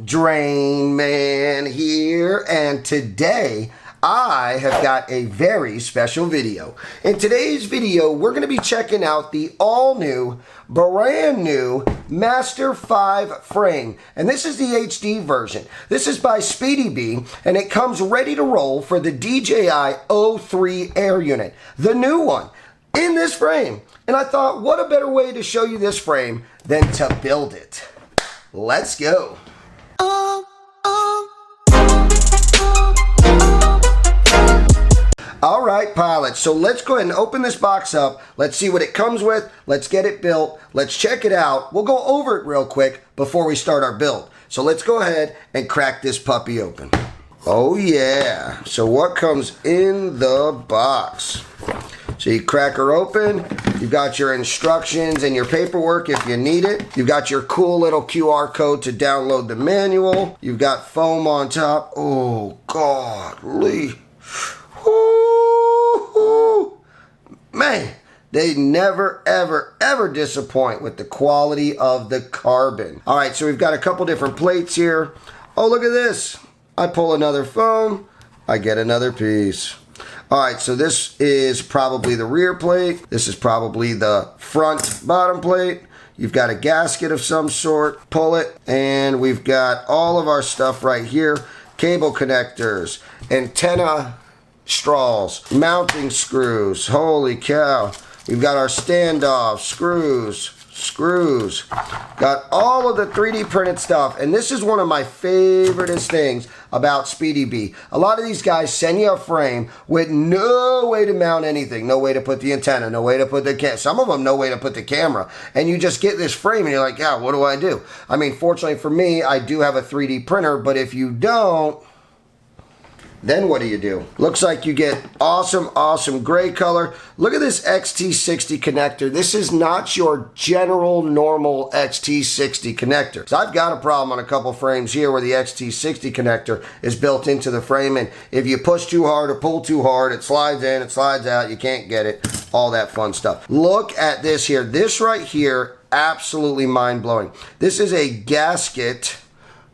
Drain Man here, and today I have got a very special video. In today's video, we're going to be checking out the all-new, brand new Master 5 frame, and this is the HD version. This is by Speedybee, and it comes ready to roll for the DJI O3 air unit, the new one, in this frame. And I thought, what a better way to show you this frame than to build it. Let's go. Alright pilots, so let's go ahead and open this box up. Let's see what it comes with. Let's get it built. Let's check it out. We'll go over it real quick before we start our build. So let's go ahead and crack this puppy open. Oh yeah, so what comes in the box? So you crack her open, you've got your instructions and your paperwork if you need it. You've got your cool little QR code to download the manual. You've got foam on top. Oh, godly. Ooh, man, they never, ever disappoint with the quality of the carbon. All right, so we've got a couple different plates here. Oh, look at this. I pull another foam, I get another piece. All right, so this is probably the rear plate. This is probably the front bottom plate. You've got a gasket of some sort. Pull it, and we've got all of our stuff right here. Cable connectors, antenna straws, mounting screws. Holy cow. We've got our standoffs, screws. Got all of the 3D printed stuff, and this is one of my favoriteest things about Speedybee. A lot of these guys send you a frame with no way to mount anything, no way to put the antenna, no way to put the camera. Some of them no way to put the camera, and you just get this frame and you're like, yeah, what do I do? I mean, fortunately for me, I do have a 3D printer, but if you don't, then what do you do? Looks like you get awesome gray color. Look at this XT60 connector. This is not your general normal XT60 connector. So I've got a problem on a couple frames here where the XT60 connector is built into the frame, and if you push too hard or pull too hard, it slides in, it slides out, you can't get it, all that fun stuff. Look at this here. This right here, absolutely mind-blowing. This is a gasket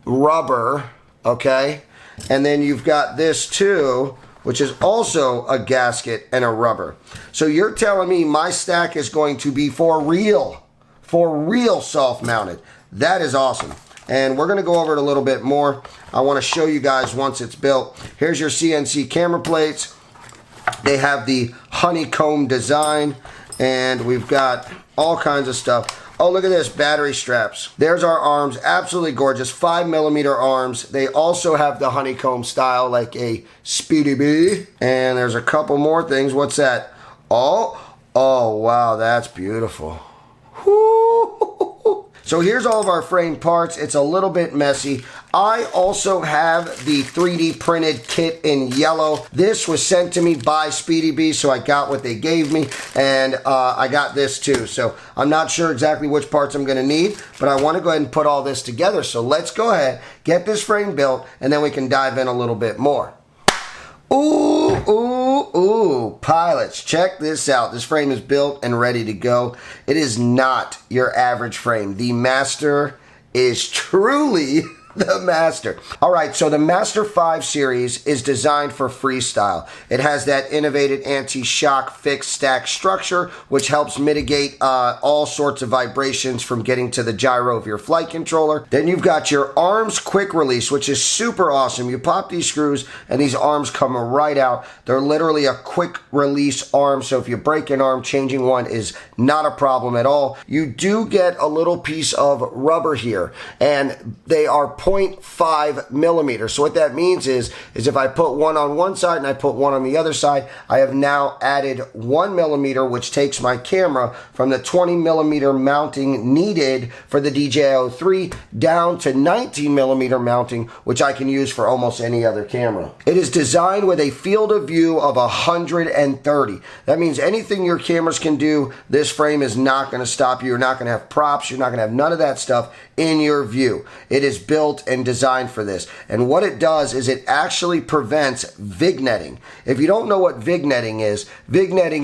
rubber, okay? And then you've got this too, which is also a gasket and a rubber. So you're telling me my stack is going to be for real self-mounted. That is awesome. And we're gonna go over it a little bit more. I wanna show you guys once it's built. Here's your CNC camera plates. They have the honeycomb design, and we've got all kinds of stuff. Oh, look at this, battery straps. There's our arms, absolutely gorgeous, 5mm arms. They also have the honeycomb style like a Speedybee. And there's a couple more things. What's that? Oh, wow, that's beautiful. Woo. So here's all of our frame parts. It's a little bit messy. I also have the 3D printed kit in yellow. This was sent to me by Speedybee, so I got what they gave me, and I got this too. So I'm not sure exactly which parts I'm gonna need, but I wanna go ahead and put all this together. So let's go ahead, get this frame built, and then we can dive in a little bit more. Ooh, pilots, check this out. This frame is built and ready to go. It is not your average frame. The Master is truly the Master. All right, so the Master 5 series is designed for freestyle. It has that innovative anti-shock fixed stack structure, which helps mitigate all sorts of vibrations from getting to the gyro of your flight controller. Then you've got your arms quick release, which is super awesome. You pop these screws and these arms come right out. They're literally a quick release arm, so if you break an arm, changing one is not a problem at all. You do get a little piece of rubber here, and they are 0.5mm. So what that means is if I put one on one side and I put one on the other side, I have now added 1mm, which takes my camera from the 20mm mounting needed for the DJI O3 down to 19mm mounting, which I can use for almost any other camera. It is designed with a field of view of 130. That means anything your cameras can do, this frame is not going to stop you. You're not going to have props. You're not going to have none of that stuff in your view. It is built built and designed for this. And what it does is it actually prevents vignetting. If you don't know what vignetting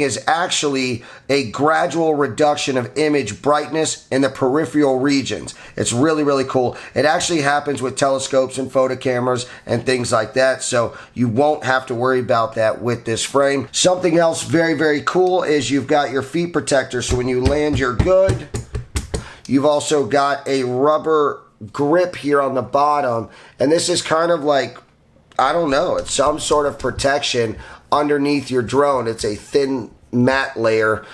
is actually a gradual reduction of image brightness in the peripheral regions. It's really, really cool. It actually happens with telescopes and photo cameras and things like that, so you won't have to worry about that with this frame. Something else very, very cool is you've got your feet protector, so when you land, you're good. You've also got a rubber grip here on the bottom, and this is kind of like, I don't know, it's some sort of protection underneath your drone. It's a thin matte layer,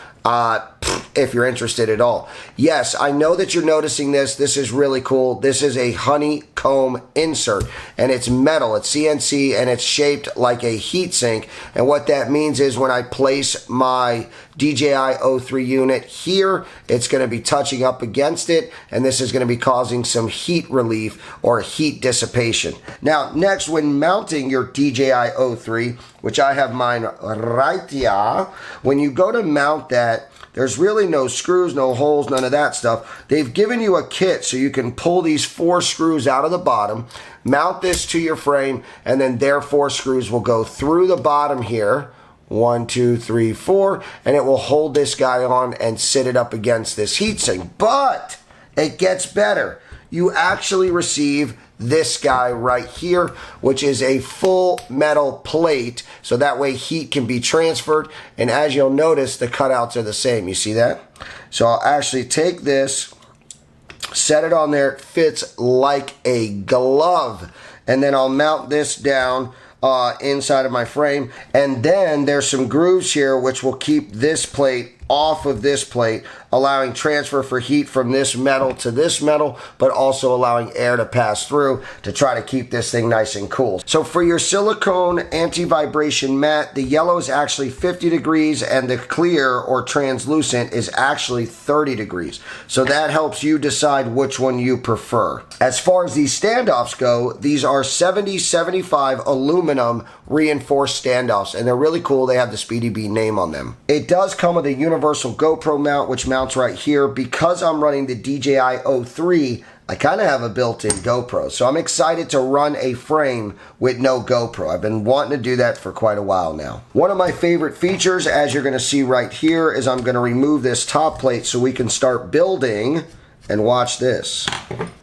if you're interested at all. Yes, I know that you're noticing this. This is really cool. This is a honeycomb insert, and it's metal. It's CNC, and it's shaped like a heat sink. And what that means is when I place my DJI O3 unit here, it's going to be touching up against it, and this is going to be causing some heat relief or heat dissipation. Now, next, when mounting your DJI O3, which I have mine right here, when you go to mount that, there's really no screws, no holes, none of that stuff. They've given you a kit so you can pull these 4 screws out of the bottom, mount this to your frame, and then their 4 screws will go through the bottom here. 1, 2, 3, 4, and it will hold this guy on and sit it up against this heatsink. But it gets better. You actually receive this guy right here, which is a full metal plate, so that way heat can be transferred. And as you'll notice, the cutouts are the same. You see that? So I'll actually take this, set it on there. It fits like a glove, and then I'll mount this down inside of my frame. And then there's some grooves here which will keep this plate off of this plate, allowing transfer for heat from this metal to this metal, but also allowing air to pass through to try to keep this thing nice and cool. So for your silicone anti-vibration mat, the yellow is actually 50 degrees and the clear or translucent is actually 30 degrees. So that helps you decide which one you prefer. As far as these standoffs go, these are 70-75 aluminum reinforced standoffs, and they're really cool. They have the Speedybee name on them. It does come with a universal GoPro mount, which mounts right here. Because I'm running the DJI O3, I kind of have a built-in GoPro, so I'm excited to run a frame with no GoPro. I've been wanting to do that for quite a while now. One of my favorite features, as you're going to see right here, is I'm going to remove this top plate so we can start building, and watch this.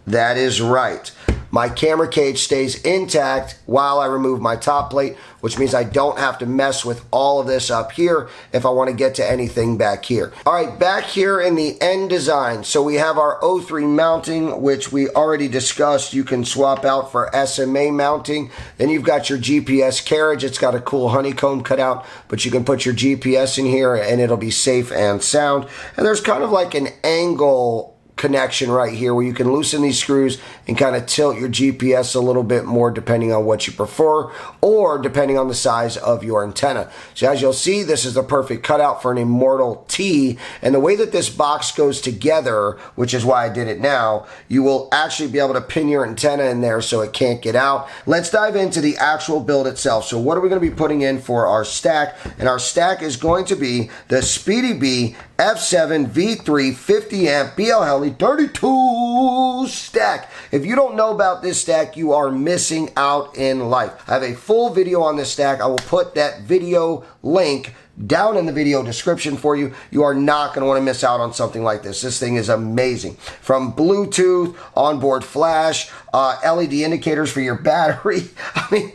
That is right. My camera cage stays intact while I remove my top plate, which means I don't have to mess with all of this up here if I want to get to anything back here. All right, back here in the end design, so we have our O3 mounting, which we already discussed. You can swap out for SMA mounting. Then you've got your GPS carriage. It's got a cool honeycomb cutout, but you can put your GPS in here and it'll be safe and sound. And there's kind of like an angle connection right here where you can loosen these screws and kind of tilt your GPS a little bit more depending on what you prefer, or depending on the size of your antenna. So as you'll see, this is the perfect cutout for an Immortal T, and the way that this box goes together, which is why I did it now, you will actually be able to pin your antenna in there so it can't get out. Let's dive into the actual build itself. So what are we going to be putting in for our stack? And our stack is going to be the Speedybee F7 V3 50 amp BL Heli 32 stack. If you don't know about this stack, you are missing out in life. I have a full video on this stack. I will put that video link down in the video description for you. You are not going to want to miss out on something like this. This thing is amazing. From Bluetooth, onboard flash, LED indicators for your battery. I mean,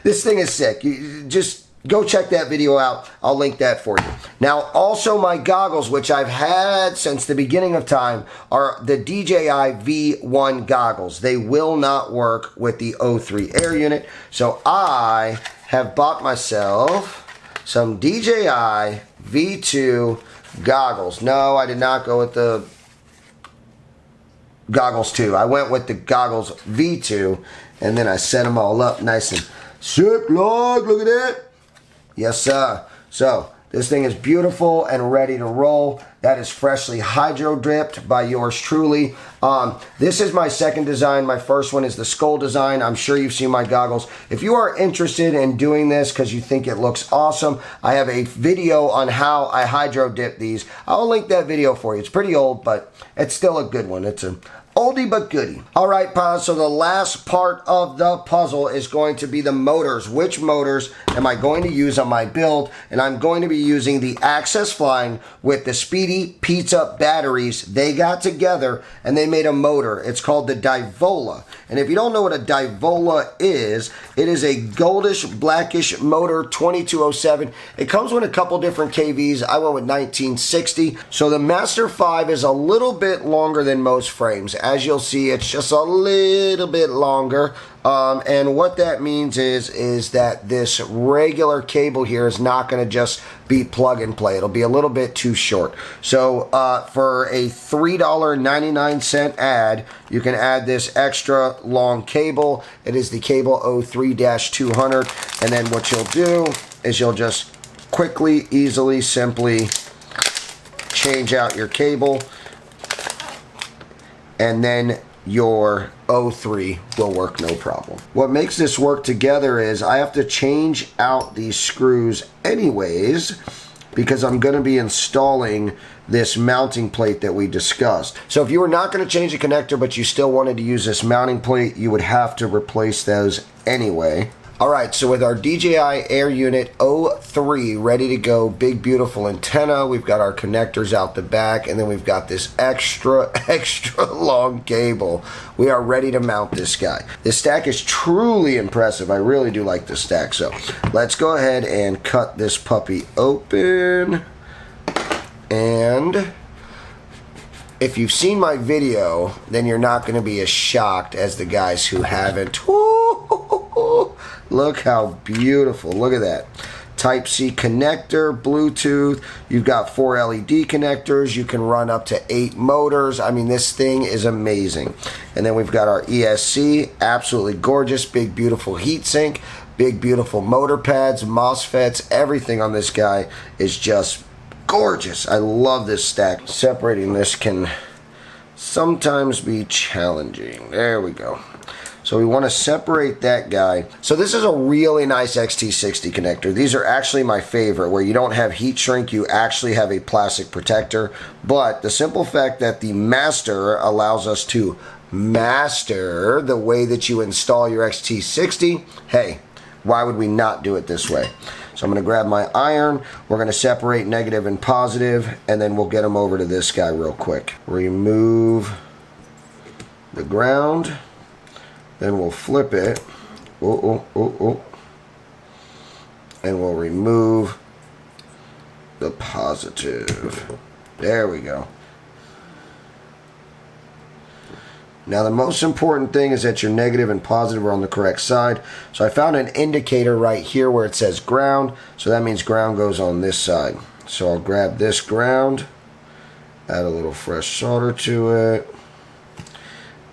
this thing is sick. You just go check that video out. I'll link that for you. Now, also my goggles, which I've had since the beginning of time, are the DJI V1 goggles. They will not work with the O3 Air unit. So I have bought myself some DJI V2 goggles. No, I did not go with the goggles 2. I went with the goggles V2, and then I set them all up nice and sick. Look at that. Yes, sir. So this thing is beautiful and ready to roll. that is freshly hydro dripped by yours truly. This is my second design. My first one is the skull design. I'm sure you've seen my goggles. If you are interested in doing this because you think it looks awesome, I have a video on how I hydro dip these. I'll link that video for you. It's pretty old, but it's still a good one. It's a oldie but goodie. All right, pilots, so the last part of the puzzle is going to be the motors. Which motors am I going to use on my build? And I'm going to be using the Access Flying with the Speedy Pizza batteries. They got together and they made a motor. It's called the Divola. And if you don't know what a Divola is, it is a goldish, blackish motor, 2207. It comes with a couple different KVs. I went with 1960. So the Master 5 is a little bit longer than most frames. As you'll see, it's just a little bit longer. And what that means is that this regular cable here is not going to just be plug and play. It'll be a little bit too short. So for a $3.99 ad, you can add this extra long cable. It is the cable 03-200. And then what you'll do is you'll just quickly, easily, simply change out your cable. And then your 03 will work no problem. What makes this work together is I have to change out these screws anyways because I'm going to be installing this mounting plate that we discussed. So if you were not going to change the connector but you still wanted to use this mounting plate, you would have to replace those anyway. Alright, so with our DJI Air Unit 03 ready to go, big beautiful antenna, we've got our connectors out the back, and then we've got this extra long cable. We are ready to mount this guy. This stack is truly impressive. I really do like this stack. So let's go ahead and cut this puppy open. And if you've seen my video, then you're not going to be as shocked as the guys who haven't. Look how beautiful. Look at that. Type-C connector, Bluetooth. You've got 4 LED connectors. You can run up to 8 motors. I mean, this thing is amazing. And then we've got our ESC. Absolutely gorgeous. Big, beautiful heatsink. Big, beautiful motor pads, MOSFETs. Everything on this guy is just gorgeous. I love this stack. Separating this can sometimes be challenging. There we go. So we want to separate that guy. So this is a really nice XT60 connector. These are actually my favorite, where you don't have heat shrink, you actually have a plastic protector. But the simple fact that the Master allows us to master the way that you install your XT60, hey, why would we not do it this way? So I'm going to grab my iron, we're going to separate negative and positive, and then we'll get them over to this guy real quick. Remove the ground. Then we'll flip it, and we'll remove the positive. There we go. Now the most important thing is that your negative and positive are on the correct side. So I found an indicator right here where it says ground, so that means ground goes on this side. So I'll grab this ground, add a little fresh solder to it,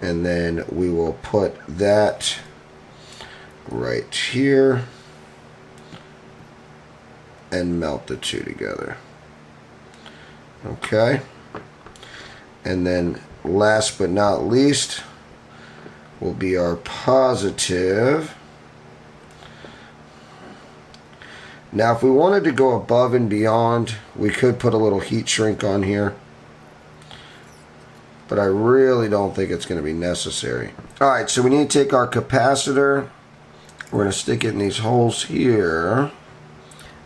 and then we will put that right here and melt the two together. Okay. And then last but not least will be our positive. Now if we wanted to go above and beyond, we could put a little heat shrink on here, but I really don't think it's going to be necessary. Alright, so we need to take our capacitor, we're going to stick it in these holes here,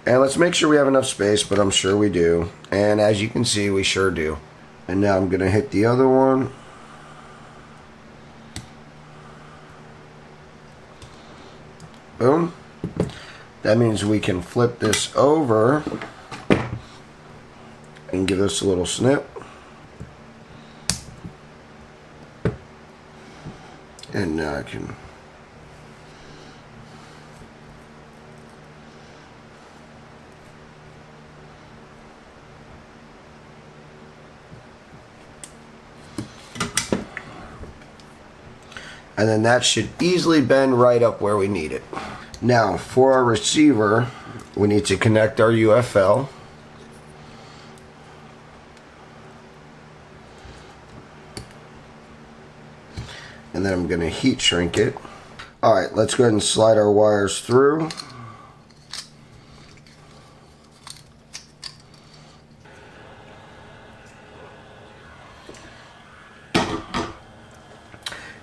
and let's make sure we have enough space, but I'm sure we do, and as you can see we sure do. And now I'm going to hit the other one. Boom. That means we can flip this over and give this a little snip. And now I can and then that should easily bend right up where we need it. Now for our receiver, we need to connect our UFL. and then I'm going to heat shrink it. Alright, let's go ahead and slide our wires through.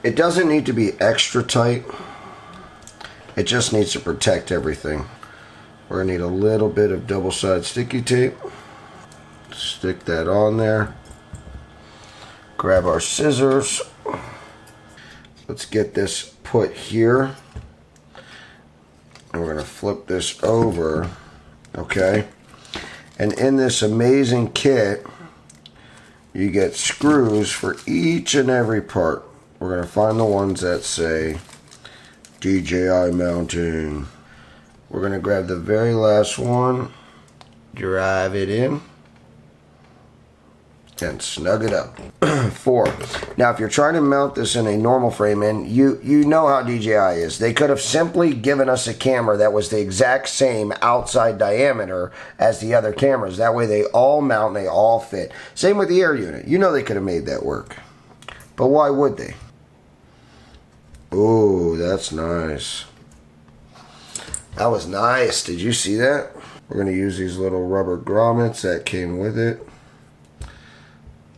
It doesn't need to be extra tight. It just needs to protect everything. We're going to need a little bit of double-sided sticky tape. Stick that on there. Grab our scissors. Let's get this put here. And we're going to flip this over. Okay. And in this amazing kit, you get screws for each and every part. We're going to find the ones that say DJI mounting. We're going to grab the very last one, drive it in, and snug it up. 4. Now, if you're trying to mount this in a normal frame, and you know how DJI is, they could have simply given us a camera that was the exact same outside diameter as the other cameras. That way they all mount and they all fit. Same with the air unit. You know they could have made that work. But why would they? Oh, that's nice. That was nice. Did you see that? We're going to use these little rubber grommets that came with it.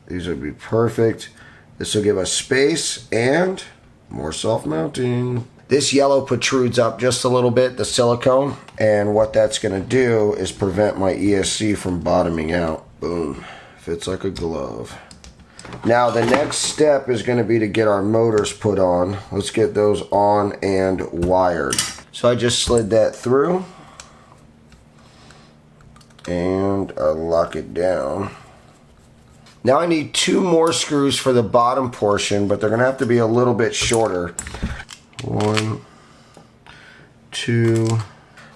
These would be perfect. This will give us space and more self-mounting. This yellow protrudes up just a little bit, the silicone, and what that's going to do is prevent my ESC from bottoming out. Boom. Fits like a glove. Now the next step is going to be to get our motors put on. Let's get those on and wired. So I just slid that through and I lock it down. Now I need 2 more screws for the bottom portion, but they're going to have to be a little bit shorter. 1, 2.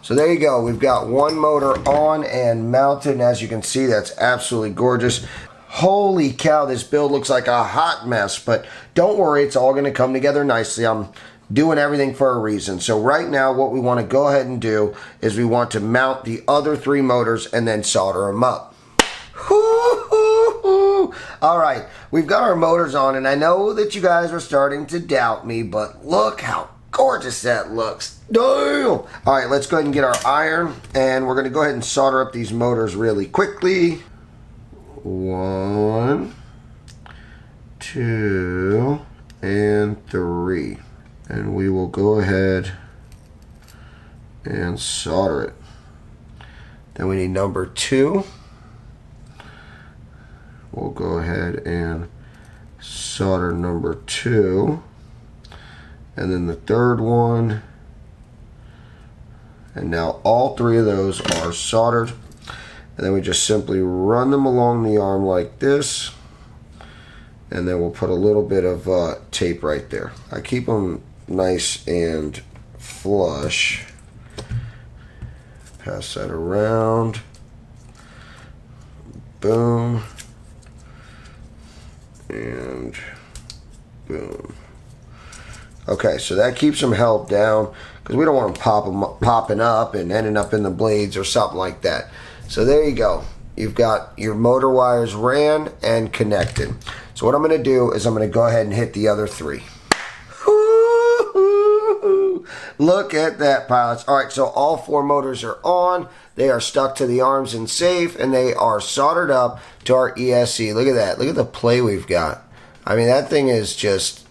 So there you go. We've got one motor on and mounted. And as you can see, that's absolutely gorgeous. Holy cow, this build looks like a hot mess, but don't worry, it's all going to come together nicely. I'm doing everything for a reason. So right now, what we want to go ahead and do is we want to mount the other 3 motors and then solder them up. All right, we've got our motors on, and I know that you guys are starting to doubt me, but look how gorgeous that looks. Damn! All right, let's go ahead and get our iron, and we're going to go ahead and solder up these motors really quickly. 1, 2, and 3. And we will go ahead and solder it. Then we need number 2. We'll go ahead and solder number 2. And then the third one. And now all 3 of those are soldered. And then we just simply run them along the arm like this. And then we'll put a little bit of tape right there. I keep them nice and flush. Pass that around. Boom. And boom. Okay, so that keeps them held down because we don't want them popping up and ending up in the blades or something like that. So there you go. You've got your motor wires ran and connected. So what I'm going to do is I'm going to go ahead and hit the other 3. Look at that, pilots. All right, so all 4 motors are on. They are stuck to the arms and safe, and they are soldered up to our ESC. Look at that. Look at the play we've got. I mean, that thing is just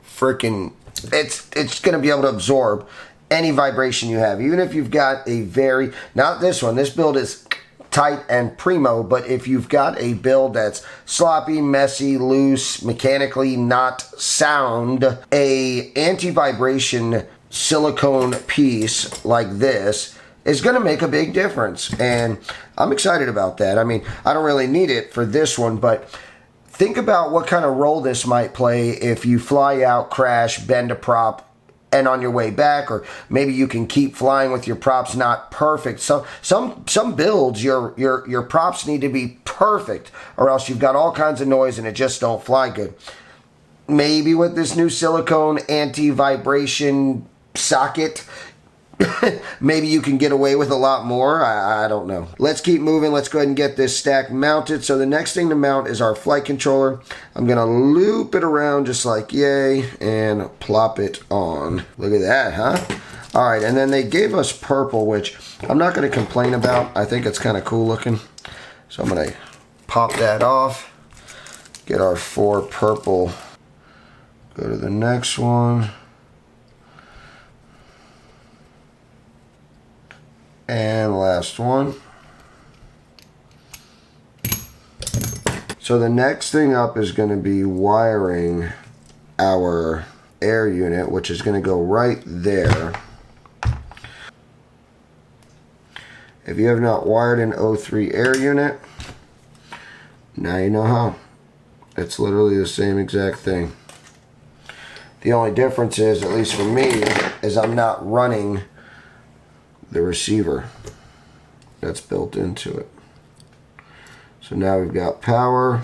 freaking... It's going to be able to absorb any vibration you have, even if you've got a very... Not this one. This build is tight and primo, but if you've got a build that's sloppy, messy, loose, mechanically not sound, a anti-vibration silicone piece like this is going to make a big difference, and I'm excited about that. I mean, I don't really need it for this one, but think about what kind of role this might play if you fly out, crash, bend a prop, and on your way back, or maybe you can keep flying with your props not perfect. Some builds, your props need to be perfect, or else you've got all kinds of noise and it just don't fly good. Maybe with this new silicone anti-vibration socket, maybe you can get away with a lot more. I don't know. Let's keep moving. Let's go ahead and get this stack mounted. So the next thing to mount is our flight controller. I'm going to loop it around just like yay and plop it on. Look at that, huh? All right, and then they gave us purple, which I'm not going to complain about. I think it's kind of cool looking. So I'm going to pop that off. Get our 4 purple. Go to the next one. And last one. So the next thing up is going to be wiring our air unit, which is going to go right there. If you have not wired an O3 air unit, now you know how. It's literally the same exact thing. The only difference is, at least for me, is I'm not running the receiver that's built into it. So now we've got power.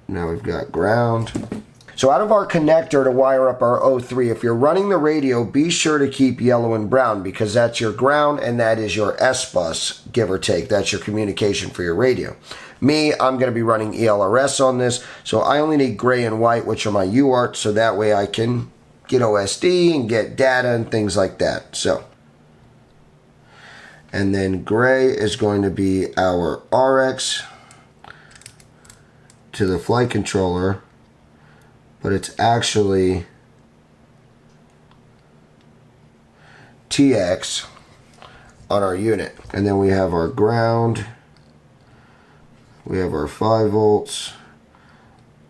Now we've got ground. So out of our connector to wire up our O3, if you're running the radio, be sure to keep yellow and brown, because that's your ground and that is your S-bus, give or take. That's your communication for your radio. Me, I'm going to be running ELRS on this, so I only need gray and white, which are my UART, so that way I can get OSD and get data and things like that. So, and then gray is going to be our RX to the flight controller, but it's actually TX on our unit. And then we have our ground, we have our 5 volts,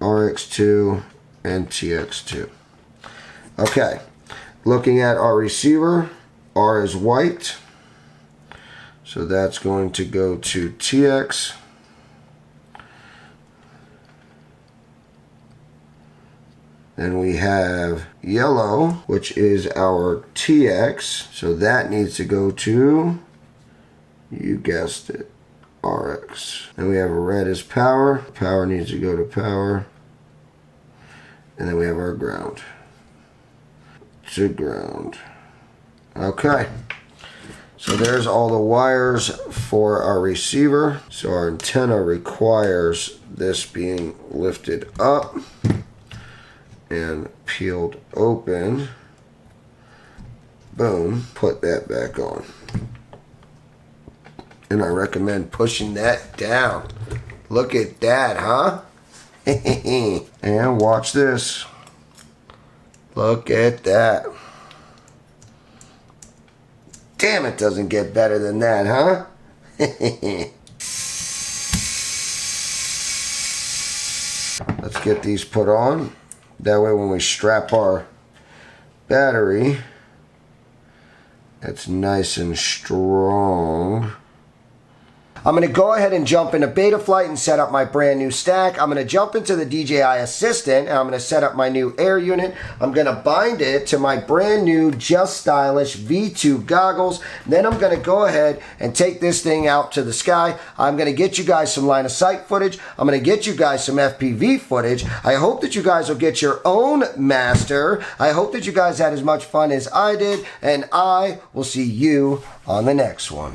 RX2 and TX2. Okay, looking at our receiver, R is white, so that's going to go to TX. Then we have yellow, which is our TX, so that needs to go to, you guessed it, RX. Then we have a red is power, power needs to go to power, and then we have our ground. To ground. Okay, so there's all the wires for our receiver. So our antenna requires this being lifted up and peeled open. Boom, put that back on. And I recommend pushing that down. Look at that, huh? And watch this. Look at that. Damn, it doesn't get better than that, huh? Let's get these put on. That way when we strap our battery, it's nice and strong. I'm going to go ahead and jump into Betaflight and set up my brand new stack. I'm going to jump into the DJI Assistant and I'm going to set up my new air unit. I'm going to bind it to my brand new Just Stylish V2 goggles. Then I'm going to go ahead and take this thing out to the sky. I'm going to get you guys some line of sight footage. I'm going to get you guys some FPV footage. I hope that you guys will get your own master. I hope that you guys had as much fun as I did, and I will see you on the next one.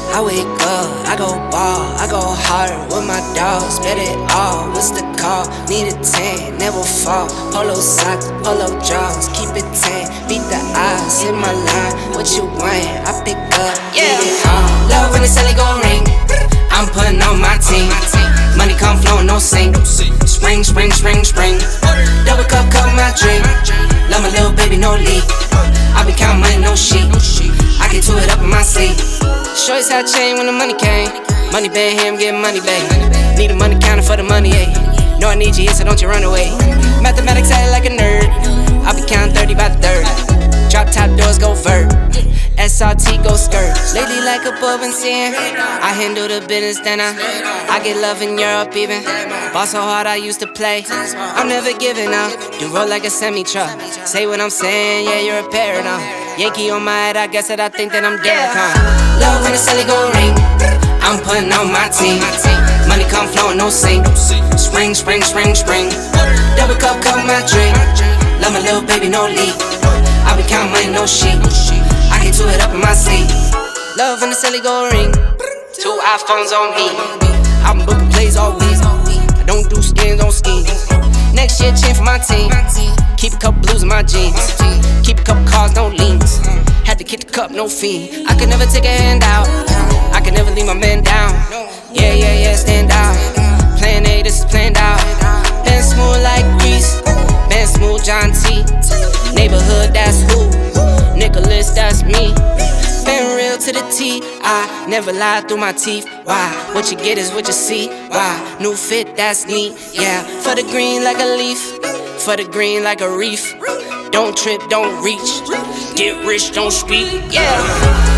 I wake up, I go ball, I go hard with my dogs, bet it all, what's the call? Need a 10, never fall, polo socks, polo jaws, keep it 10, beat the odds, hit my line, what you want, I pick up, get it all. Love when the celly gon' ring, I'm putting on my team, money come flowing, no sink, spring, spring, spring, spring, double cup, cup my drink, love my little baby, no leak, I been counting money, no sheet, I get to it up in my sleep. Shorties had chain when the money came. Money band here, I'm getting money back. Need a money counter for the money, ayy. No, I need you here, so don't you run away. Mathematics act like a nerd. I be counting 30 by the third. Drop top doors go vert. SRT go skirt. Lately like a bub and sin. I handle the business then I get love in Europe even. Ball so hard I used to play. I'm never giving up. You roll like a semi-truck. Say what I'm saying, yeah, you're a parrot now. Yankee on my head, I guess that I think that I'm Derek, huh? Love when the celly go ring. I'm putting on my team. Money come flowing, no sink. Spring, spring, spring, spring. Double cup, cover my drink. Love my little baby, no leak. I be counting money, no sheep. I get to it up in my sleep. Love when the celly go ring. 2 iPhones on me. I'm booking plays all week. I don't do skins on skis. Next year, chain for my team. Keep a couple blues in my jeans. Keep a couple cars, no leans. Had to kick the cup, no fee. I could never take a hand out. I could never leave my man down. Yeah, yeah, yeah, stand out. Plan A, this is planned out. Been smooth like grease. Been smooth, John T. Neighborhood, that's who. Nicholas, that's me. Been real to the T. I never lie through my teeth. Why? What you get is what you see. Why? New fit, that's neat. Yeah, for the green like a leaf. For the green like a reef. Don't trip, don't reach. Get rich, don't speak. Yeah.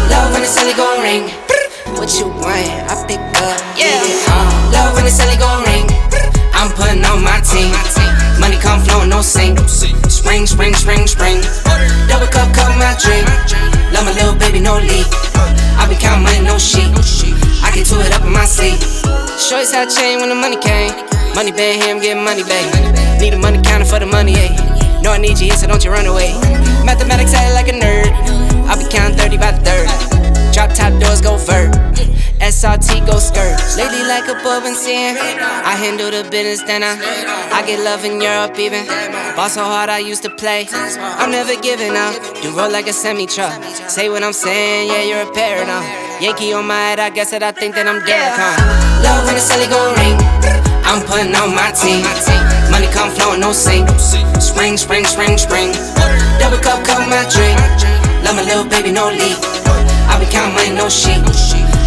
Love when the celly go ring. What you want? I pick up. Yeah. Love when the celly go ring. I'm putting on my team. Money come flowing, no sink. Spring, spring, spring, spring. Double cup, cover my drink. Love my little baby, no leak. I be counting money, no sheep. I get to it up in my sleep. Shorties had chain when the money came. Money been here, I'm getting money, babe. Need a money counter for the money, ayy. Know I need you here, so don't you run away. Mathematics act like a nerd. I be counting 30 by the third. Drop top doors go vert. SRT go skirt. Lately like a bub and sin. I handle the business then I get love in Europe even. Ball so hard I used to play. I'm never giving up. You roll like a semi-truck. Say what I'm saying, yeah, you're a parrot now. Yankee on my head, I guess that I think that I'm Derek, huh? Love when the celly go ring. I'm putting on my team. Money come flowing, no sink. Spring, spring, spring, spring. Double cup, cover my drink. Love my little baby, no leak. I be counting money, no sheep.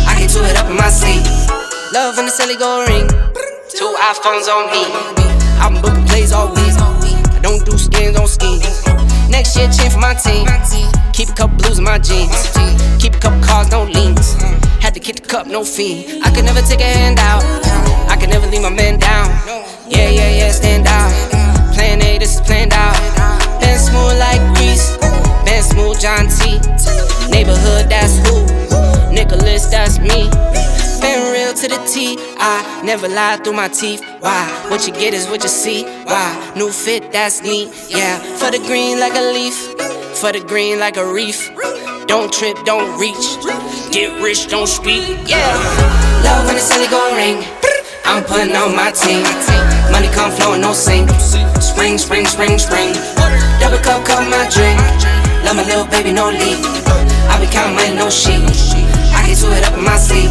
I get to it up in my sleep. Love when the celly go ring. 2 iPhones on me. I'm booking plays all week. I don't do skins on skis. Next year, chain for my team. Keep a couple blues in my jeans. Keep a couple cars, no leans. Had to kick the cup, no fee. I could never take a hand out. I could never leave my man down. Yeah, yeah, yeah, stand out. Plan A, this is planned out. Been smooth like grease. Been smooth, John T. Neighborhood, that's who. Nicholas, that's me. Been real to the T. I never lie through my teeth. Why? What you get is what you see. Why? New fit, that's neat. Yeah, for the green like a leaf. For the green like a reef. Don't trip, don't reach. Get rich, don't speak. Yeah. Love when the celly go ring. I'm putting on my team. Money come flowing, no sink. Spring, spring, spring, spring. Double cup, cover my drink. Love my little baby, no leak. I be counting money, no sheep. I get to it up in my sleep.